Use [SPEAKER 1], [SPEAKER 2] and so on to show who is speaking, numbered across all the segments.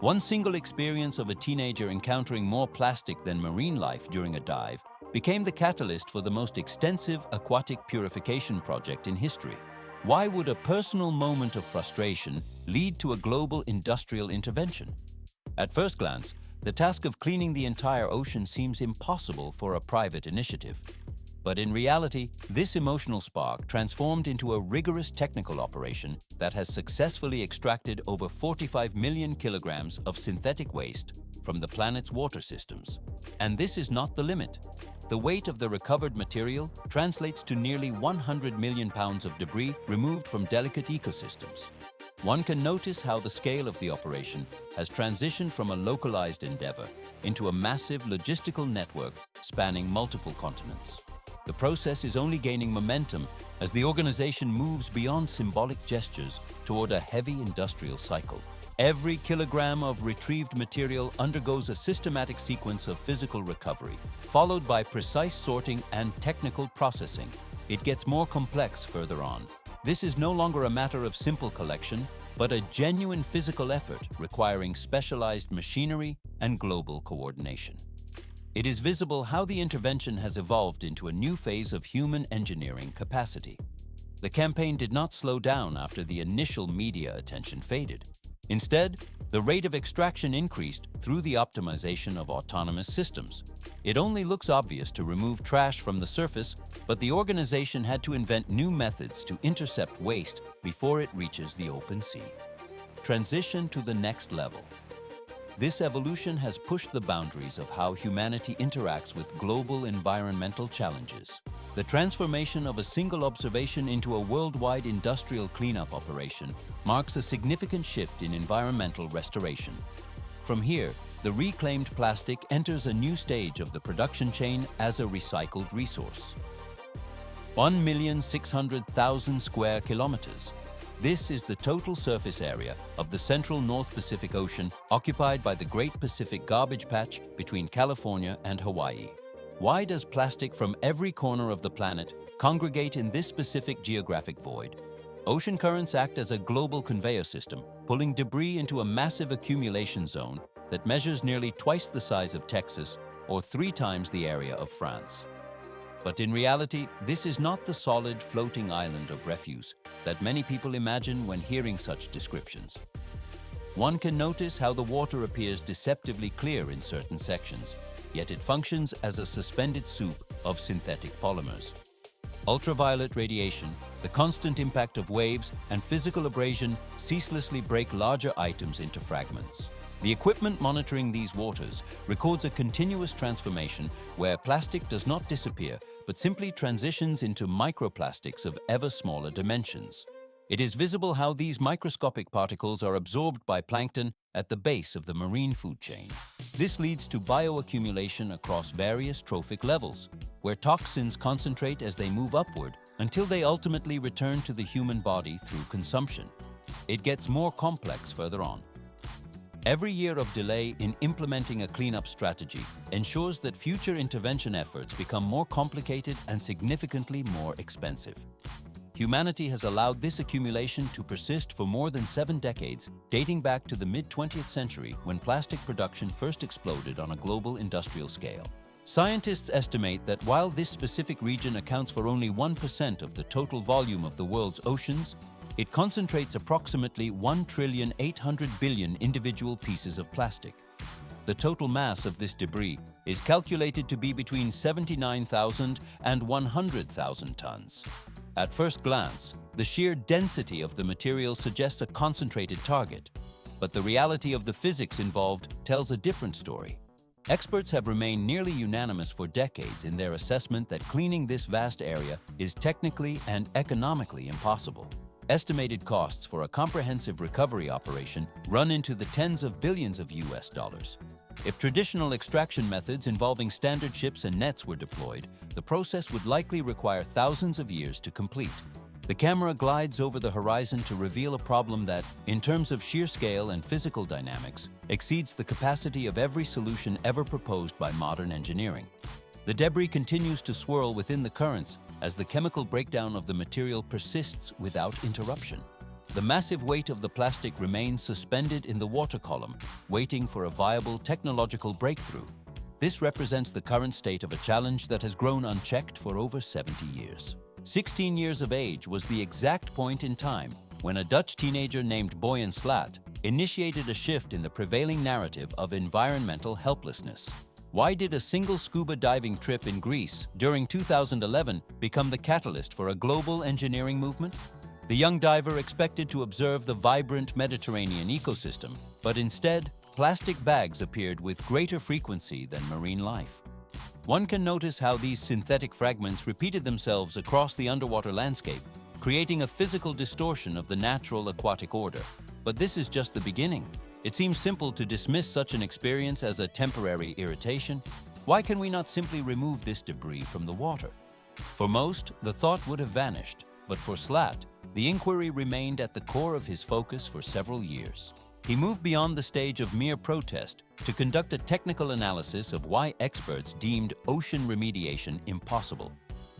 [SPEAKER 1] One single experience of a teenager encountering more plastic than marine life during a dive became the catalyst for the most extensive aquatic purification project in history. Why would a personal moment of frustration lead to a global industrial intervention? At first glance, the task of cleaning the entire ocean seems impossible for a private initiative. But in reality, this emotional spark transformed into a rigorous technical operation that has successfully extracted over 45 million kilograms of synthetic waste from the planet's water systems. And this is not the limit. The weight of the recovered material translates to nearly 100 million pounds of debris removed from delicate ecosystems. One can notice how the scale of the operation has transitioned from a localized endeavor into a massive logistical network spanning multiple continents. The process is only gaining momentum as the organization moves beyond symbolic gestures toward a heavy industrial cycle. Every kilogram of retrieved material undergoes a systematic sequence of physical recovery, followed by precise sorting and technical processing. It gets more complex further on. This is no longer a matter of simple collection, but a genuine physical effort requiring specialized machinery and global coordination. It is visible how the intervention has evolved into a new phase of human engineering capacity. The campaign did not slow down after the initial media attention faded. Instead, the rate of extraction increased through the optimization of autonomous systems. It only looks obvious to remove trash from the surface, but the organization had to invent new methods to intercept waste before it reaches the open sea. Transition to the next level. This evolution has pushed the boundaries of how humanity interacts with global environmental challenges. The transformation of a single observation into a worldwide industrial cleanup operation marks a significant shift in environmental restoration. From here, the reclaimed plastic enters a new stage of the production chain as a recycled resource. 1,600,000 square kilometers. This is the total surface area of the central North Pacific Ocean occupied by the Great Pacific Garbage Patch between California and Hawaii. Why does plastic from every corner of the planet congregate in this specific geographic void? Ocean currents act as a global conveyor system, pulling debris into a massive accumulation zone that measures nearly twice the size of Texas or 3 times the area of France. But in reality, this is not the solid, floating island of refuse that many people imagine when hearing such descriptions. One can notice how the water appears deceptively clear in certain sections, yet it functions as a suspended soup of synthetic polymers. Ultraviolet radiation, the constant impact of waves, and physical abrasion ceaselessly break larger items into fragments. The equipment monitoring these waters records a continuous transformation where plastic does not disappear, but simply transitions into microplastics of ever smaller dimensions. It is visible how these microscopic particles are absorbed by plankton at the base of the marine food chain. This leads to bioaccumulation across various trophic levels, where toxins concentrate as they move upward until they ultimately return to the human body through consumption. It gets more complex further on. Every year of delay in implementing a cleanup strategy ensures that future intervention efforts become more complicated and significantly more expensive. Humanity has allowed this accumulation to persist for more than 7 decades, dating back to the mid-20th century when plastic production first exploded on a global industrial scale. Scientists estimate that while this specific region accounts for only 1% of the total volume of the world's oceans, it concentrates approximately 1,800 billion individual pieces of plastic. The total mass of this debris is calculated to be between 79,000 and 100,000 tons. At first glance, the sheer density of the material suggests a concentrated target, but the reality of the physics involved tells a different story. Experts have remained nearly unanimous for decades in their assessment that cleaning this vast area is technically and economically impossible. Estimated costs for a comprehensive recovery operation run into the tens of billions of US dollars. If traditional extraction methods involving standard ships and nets were deployed, the process would likely require thousands of years to complete. The camera glides over the horizon to reveal a problem that, in terms of sheer scale and physical dynamics, exceeds the capacity of every solution ever proposed by modern engineering. The debris continues to swirl within the currents as the chemical breakdown of the material persists without interruption. the massive weight of the plastic remains suspended in the water column, waiting for a viable technological breakthrough. This represents the current state of a challenge that has grown unchecked for over 70 years. 16 years of age was the exact point in time when a Dutch teenager named Boyan Slat initiated a shift in the prevailing narrative of environmental helplessness. Why did a single scuba diving trip in Greece during 2011 become the catalyst for a global engineering movement? The young diver expected to observe the vibrant Mediterranean ecosystem, but instead, plastic bags appeared with greater frequency than marine life. One can notice how these synthetic fragments repeated themselves across the underwater landscape, creating a physical distortion of the natural aquatic order. But this is just the beginning. It seems simple to dismiss such an experience as a temporary irritation. Why can we not simply remove this debris from the water? For most, the thought would have vanished, but for Slat, the inquiry remained at the core of his focus for several years. He moved beyond the stage of mere protest to conduct a technical analysis of why experts deemed ocean remediation impossible.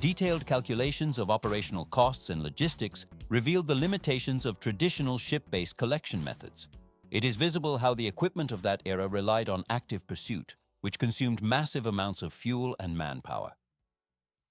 [SPEAKER 1] Detailed calculations of operational costs and logistics revealed the limitations of traditional ship-based collection methods. It is visible how the equipment of that era relied on active pursuit, which consumed massive amounts of fuel and manpower.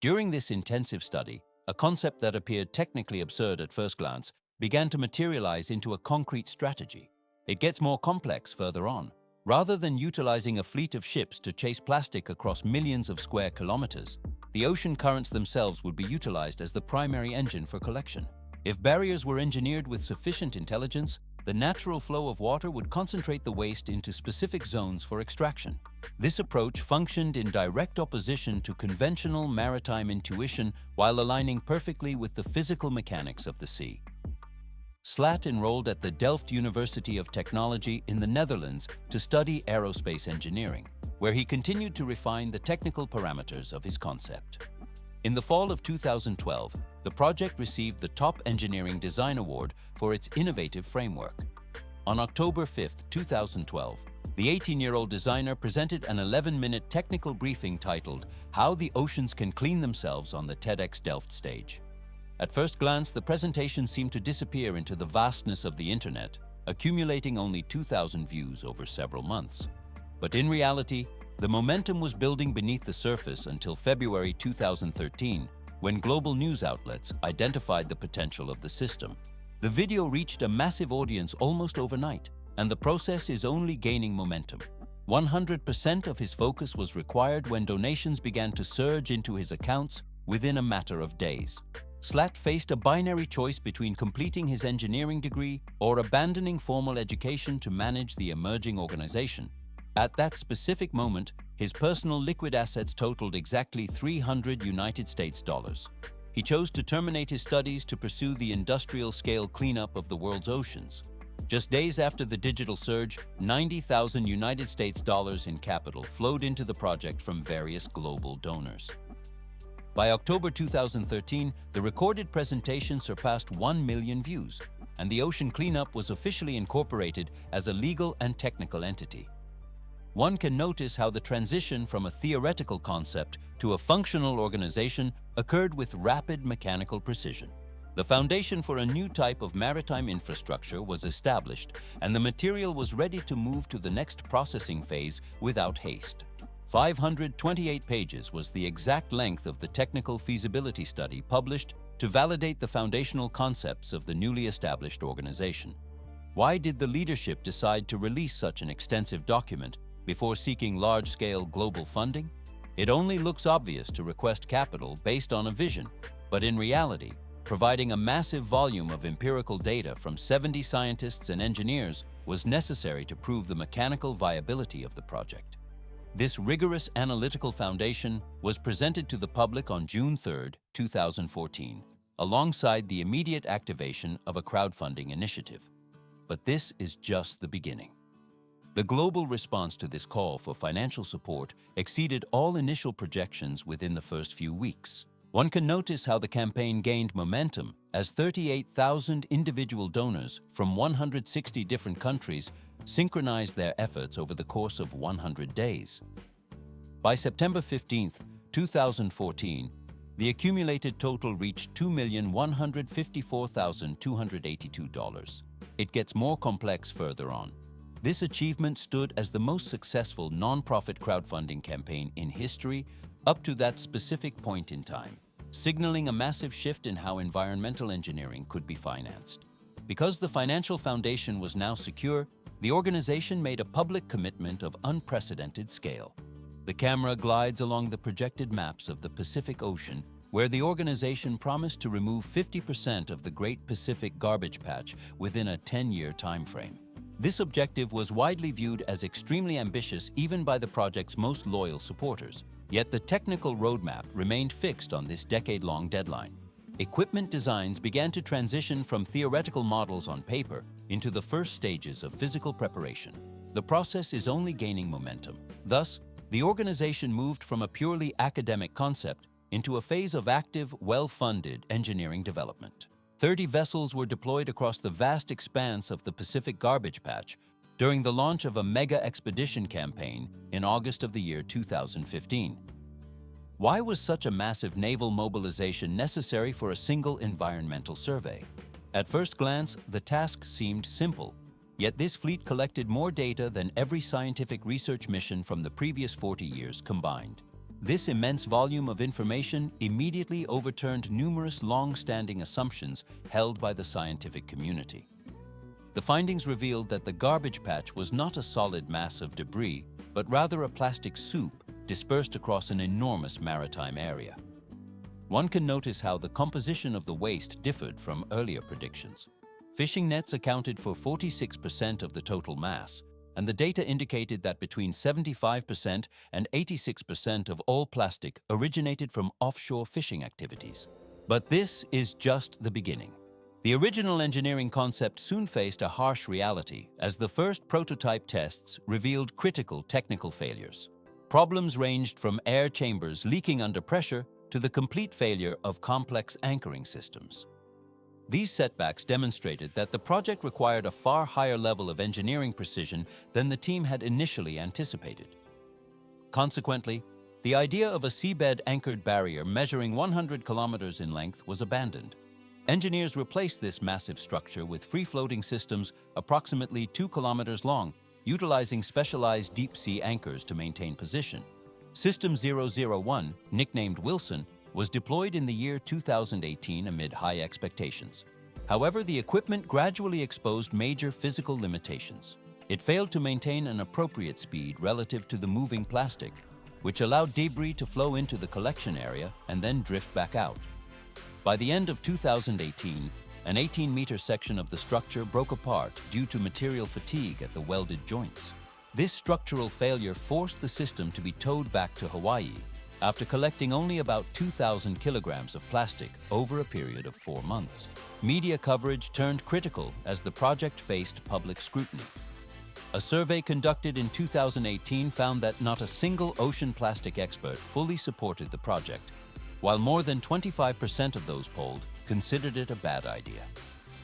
[SPEAKER 1] During this intensive study, a concept that appeared technically absurd at first glance began to materialize into a concrete strategy. It gets more complex further on. Rather than utilizing a fleet of ships to chase plastic across millions of square kilometers, the ocean currents themselves would be utilized as the primary engine for collection. If barriers were engineered with sufficient intelligence, the natural flow of water would concentrate the waste into specific zones for extraction. This approach functioned in direct opposition to conventional maritime intuition while aligning perfectly with the physical mechanics of the sea. Slat enrolled at the Delft University of Technology in the Netherlands to study aerospace engineering, where he continued to refine the technical parameters of his concept. In the fall of 2012, the project received the Top Engineering Design Award for its innovative framework. On October 5, 2012, the 18-year-old designer presented an 11-minute technical briefing titled "How the Oceans Can Clean Themselves" on the TEDx Delft stage. At first glance, the presentation seemed to disappear into the vastness of the internet, accumulating only 2,000 views over several months. But in reality, the momentum was building beneath the surface until February 2013, when global news outlets identified the potential of the system. The video reached a massive audience almost overnight, and the process is only gaining momentum. 100% of his focus was required when donations began to surge into his accounts within a matter of days. Slat faced a binary choice between completing his engineering degree or abandoning formal education to manage the emerging organization. At that specific moment, his personal liquid assets totaled exactly $300. He chose to terminate his studies to pursue the industrial-scale cleanup of the world's oceans. Just days after the digital surge, $90,000 in capital flowed into the project from various global donors. By October 2013, the recorded presentation surpassed 1 million views, and the ocean cleanup was officially incorporated as a legal and technical entity. One can notice how the transition from a theoretical concept to a functional organization occurred with rapid mechanical precision. The foundation for a new type of maritime infrastructure was established, and the material was ready to move to the next processing phase without haste. 528 pages was the exact length of the technical feasibility study published to validate the foundational concepts of the newly established organization. Why did the leadership decide to release such an extensive document before seeking large-scale global funding? It only looks obvious to request capital based on a vision, but in reality, providing a massive volume of empirical data from 70 scientists and engineers was necessary to prove the mechanical viability of the project. This rigorous analytical foundation was presented to the public on June 3, 2014, alongside the immediate activation of a crowdfunding initiative. But this is just the beginning. The global response to this call for financial support exceeded all initial projections within the first few weeks. One can notice how the campaign gained momentum as 38,000 individual donors from 160 different countries synchronized their efforts over the course of 100 days. By September 15, 2014, The accumulated total reached $2,154,282. It gets more complex further on. This achievement stood as the most successful non-profit crowdfunding campaign in history up to that specific point in time, signaling a massive shift in how environmental engineering could be financed. Because the financial foundation was now secure, the organization made a public commitment of unprecedented scale. The camera glides along the projected maps of the Pacific Ocean, where the organization promised to remove 50% of the Great Pacific Garbage Patch within a 10-year timeframe. This objective was widely viewed as extremely ambitious even by the project's most loyal supporters. Yet the technical roadmap remained fixed on this decade-long deadline. Equipment designs began to transition from theoretical models on paper into the first stages of physical preparation. The process is only gaining momentum. Thus, the organization moved from a purely academic concept into a phase of active, well-funded engineering development. 30 vessels were deployed across the vast expanse of the Pacific Garbage Patch during the launch of a mega expedition campaign in August of the year 2015. Why was such a massive naval mobilization necessary for a single environmental survey? At first glance, the task seemed simple. Yet this fleet collected more data than every scientific research mission from the previous 40 years combined. This immense volume of information immediately overturned numerous long-standing assumptions held by the scientific community. The findings revealed that the garbage patch was not a solid mass of debris, but rather a plastic soup dispersed across an enormous maritime area. One can notice how the composition of the waste differed from earlier predictions. Fishing nets accounted for 46% of the total mass, and the data indicated that between 75% and 86% of all plastic originated from offshore fishing activities. But this is just the beginning. The original engineering concept soon faced a harsh reality as the first prototype tests revealed critical technical failures. Problems ranged from air chambers leaking under pressure to the complete failure of complex anchoring systems. These setbacks demonstrated that the project required a far higher level of engineering precision than the team had initially anticipated. Consequently, the idea of a seabed-anchored barrier measuring 100 kilometers in length was abandoned. Engineers replaced this massive structure with free-floating systems approximately 2 kilometers long, utilizing specialized deep-sea anchors to maintain position. System 001, nicknamed Wilson, was deployed in the year 2018 amid high expectations. However, the equipment gradually exposed major physical limitations. It failed to maintain an appropriate speed relative to the moving plastic, which allowed debris to flow into the collection area and then drift back out. By the end of 2018, an 18-meter section of the structure broke apart due to material fatigue at the welded joints. This structural failure forced the system to be towed back to Hawaii after collecting only about 2,000 kilograms of plastic over a period of 4 months. Media coverage turned critical as the project faced public scrutiny. A survey conducted in 2018 found that not a single ocean plastic expert fully supported the project, while more than 25% of those polled considered it a bad idea.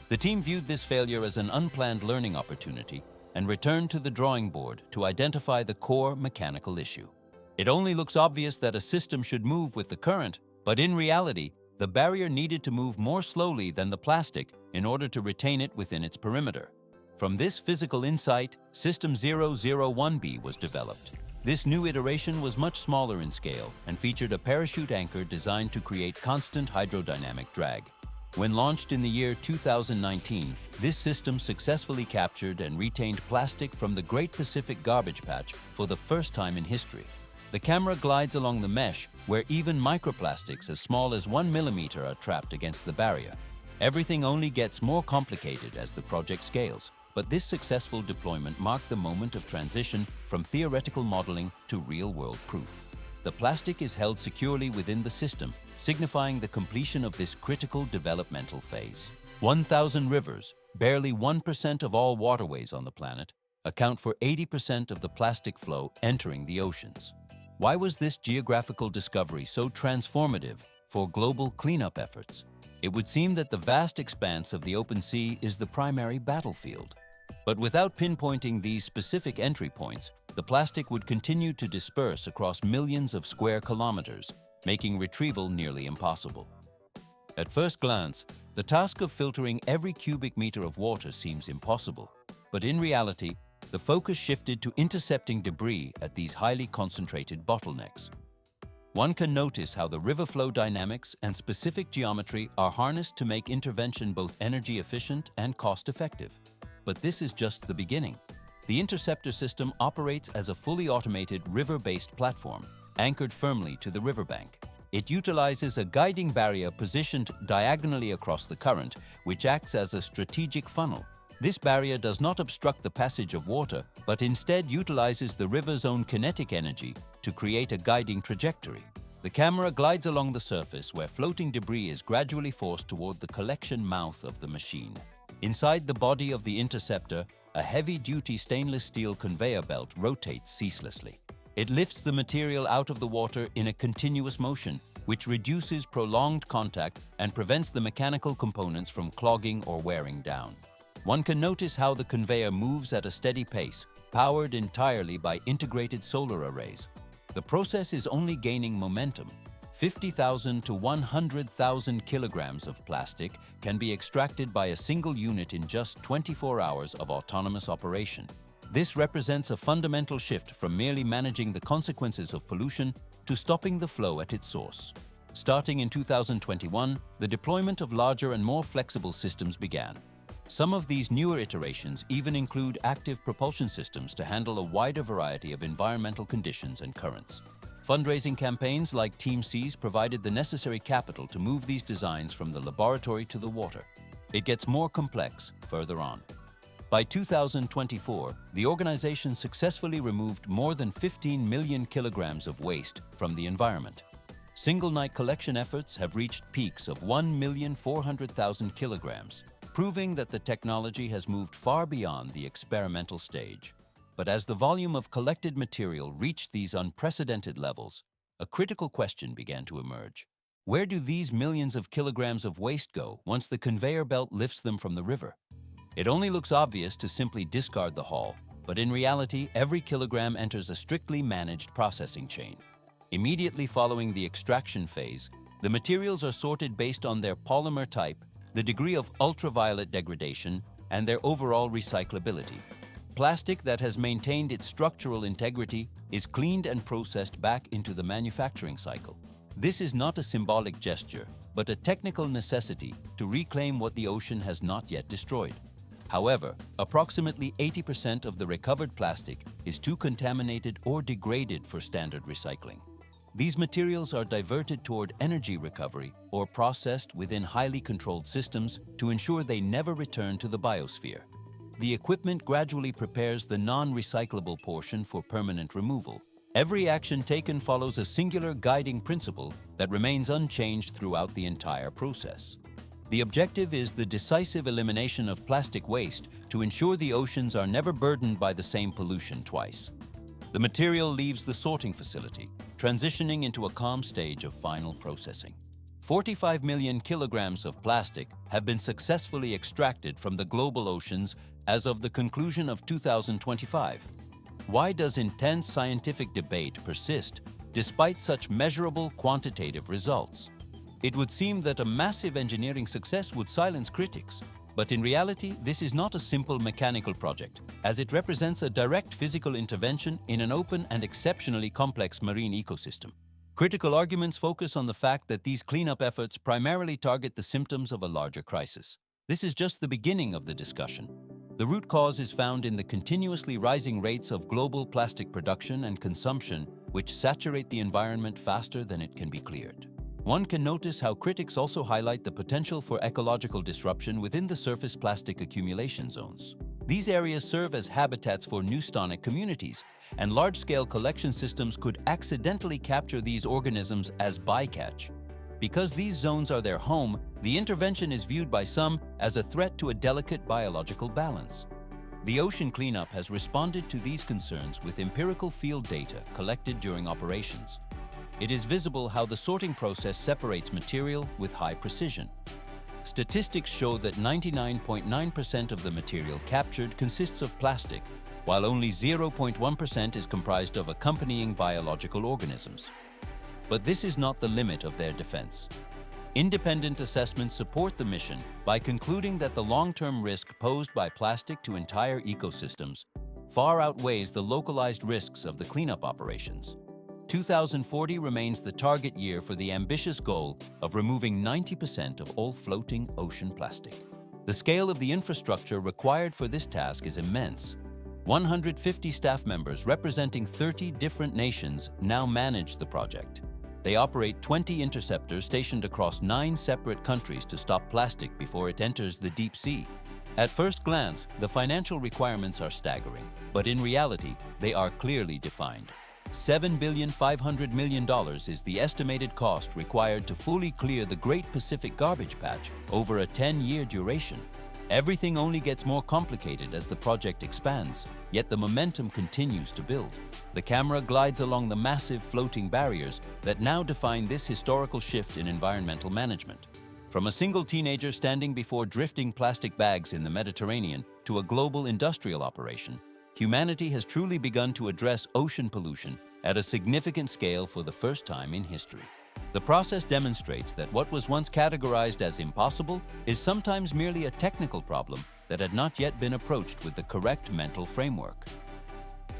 [SPEAKER 1] The team viewed this failure as an unplanned learning opportunity and returned to the drawing board to identify the core mechanical issue. It only looks obvious that a system should move with the current, but in reality, the barrier needed to move more slowly than the plastic in order to retain it within its perimeter. From this physical insight, System 001B was developed. This new iteration was much smaller in scale and featured a parachute anchor designed to create constant hydrodynamic drag. When launched in the year 2019, this system successfully captured and retained plastic from the Great Pacific Garbage Patch for the first time in history. The camera glides along the mesh where even microplastics as small as 1 millimeter are trapped against the barrier. Everything only gets more complicated as the project scales, but this successful deployment marked the moment of transition from theoretical modeling to real-world proof. The plastic is held securely within the system, signifying the completion of this critical developmental phase. 1,000 rivers, barely 1% of all waterways on the planet, account for 80% of the plastic flow entering the oceans. Why was this geographical discovery so transformative for global cleanup efforts? It would seem that the vast expanse of the open sea is the primary battlefield. But without pinpointing these specific entry points, the plastic would continue to disperse across millions of square kilometers, making retrieval nearly impossible. At first glance, the task of filtering every cubic meter of water seems impossible, but in reality, the focus shifted to intercepting debris at these highly concentrated bottlenecks. One can notice how the river flow dynamics and specific geometry are harnessed to make intervention both energy efficient and cost-effective. But this is just the beginning. The Interceptor system operates as a fully automated river-based platform, anchored firmly to the riverbank. It utilizes a guiding barrier positioned diagonally across the current, which acts as a strategic funnel. This barrier does not obstruct the passage of water, but instead utilizes the river's own kinetic energy to create a guiding trajectory. The camera glides along the surface where floating debris is gradually forced toward the collection mouth of the machine. Inside the body of the Interceptor, a heavy-duty stainless steel conveyor belt rotates ceaselessly. It lifts the material out of the water in a continuous motion, which reduces prolonged contact and prevents the mechanical components from clogging or wearing down. One can notice how the conveyor moves at a steady pace, powered entirely by integrated solar arrays. The process is only gaining momentum. 50,000 to 100,000 kilograms of plastic can be extracted by a single unit in just 24 hours of autonomous operation. This represents a fundamental shift from merely managing the consequences of pollution to stopping the flow at its source. Starting in 2021, the deployment of larger and more flexible systems began. Some of these newer iterations even include active propulsion systems to handle a wider variety of environmental conditions and currents. Fundraising campaigns like Team C's provided the necessary capital to move these designs from the laboratory to the water. It gets more complex further on. By 2024, the organization successfully removed more than 15 million kilograms of waste from the environment. Single-night collection efforts have reached peaks of 1,400,000 kilograms, proving that the technology has moved far beyond the experimental stage. But as the volume of collected material reached these unprecedented levels, a critical question began to emerge. Where do these millions of kilograms of waste go once the conveyor belt lifts them from the river? It only looks obvious to simply discard the haul, but in reality, every kilogram enters a strictly managed processing chain. Immediately following the extraction phase, the materials are sorted based on their polymer type, the degree of ultraviolet degradation, and their overall recyclability. Plastic that has maintained its structural integrity is cleaned and processed back into the manufacturing cycle. This is not a symbolic gesture, but a technical necessity to reclaim what the ocean has not yet destroyed. However, approximately 80% of the recovered plastic is too contaminated or degraded for standard recycling. These materials are diverted toward energy recovery or processed within highly controlled systems to ensure they never return to the biosphere. The equipment gradually prepares the non-recyclable portion for permanent removal. Every action taken follows a singular guiding principle that remains unchanged throughout the entire process. The objective is the decisive elimination of plastic waste to ensure the oceans are never burdened by the same pollution twice. The material leaves the sorting facility, transitioning into a calm stage of final processing. 45 million kilograms of plastic have been successfully extracted from the global oceans as of the conclusion of 2025. Why does intense scientific debate persist despite such measurable quantitative results? It would seem that a massive engineering success would silence critics, but in reality, this is not a simple mechanical project, as it represents a direct physical intervention in an open and exceptionally complex marine ecosystem. Critical arguments focus on the fact that these cleanup efforts primarily target the symptoms of a larger crisis. This is just the beginning of the discussion. The root cause is found in the continuously rising rates of global plastic production and consumption, which saturate the environment faster than it can be cleared. One can notice how critics also highlight the potential for ecological disruption within the surface plastic accumulation zones. These areas serve as habitats for neustonic communities, and large-scale collection systems could accidentally capture these organisms as bycatch. Because these zones are their home, the intervention is viewed by some as a threat to a delicate biological balance. The ocean cleanup has responded to these concerns with empirical field data collected during operations. It is visible how the sorting process separates material with high precision. Statistics show that 99.9% of the material captured consists of plastic, while only 0.1% is comprised of accompanying biological organisms. But this is not the limit of their defense. Independent assessments support the mission by concluding that the long-term risk posed by plastic to entire ecosystems far outweighs the localized risks of the cleanup operations. 2040 remains the target year for the ambitious goal of removing 90% of all floating ocean plastic. The scale of the infrastructure required for this task is immense. 150 staff members representing 30 different nations now manage the project. They operate 20 interceptors stationed across 9 separate countries to stop plastic before it enters the deep sea. At first glance, the financial requirements are staggering, but in reality, they are clearly defined. $7.5 billion is the estimated cost required to fully clear the Great Pacific Garbage Patch over a 10-year duration. Everything only gets more complicated as the project expands, yet the momentum continues to build. The camera glides along the massive floating barriers that now define this historical shift in environmental management. From a single teenager standing before drifting plastic bags in the Mediterranean to a global industrial operation, humanity has truly begun to address ocean pollution at a significant scale for the first time in history. The process demonstrates that what was once categorized as impossible is sometimes merely a technical problem that had not yet been approached with the correct mental framework.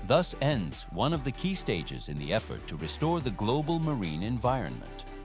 [SPEAKER 1] Thus ends one of the key stages in the effort to restore the global marine environment.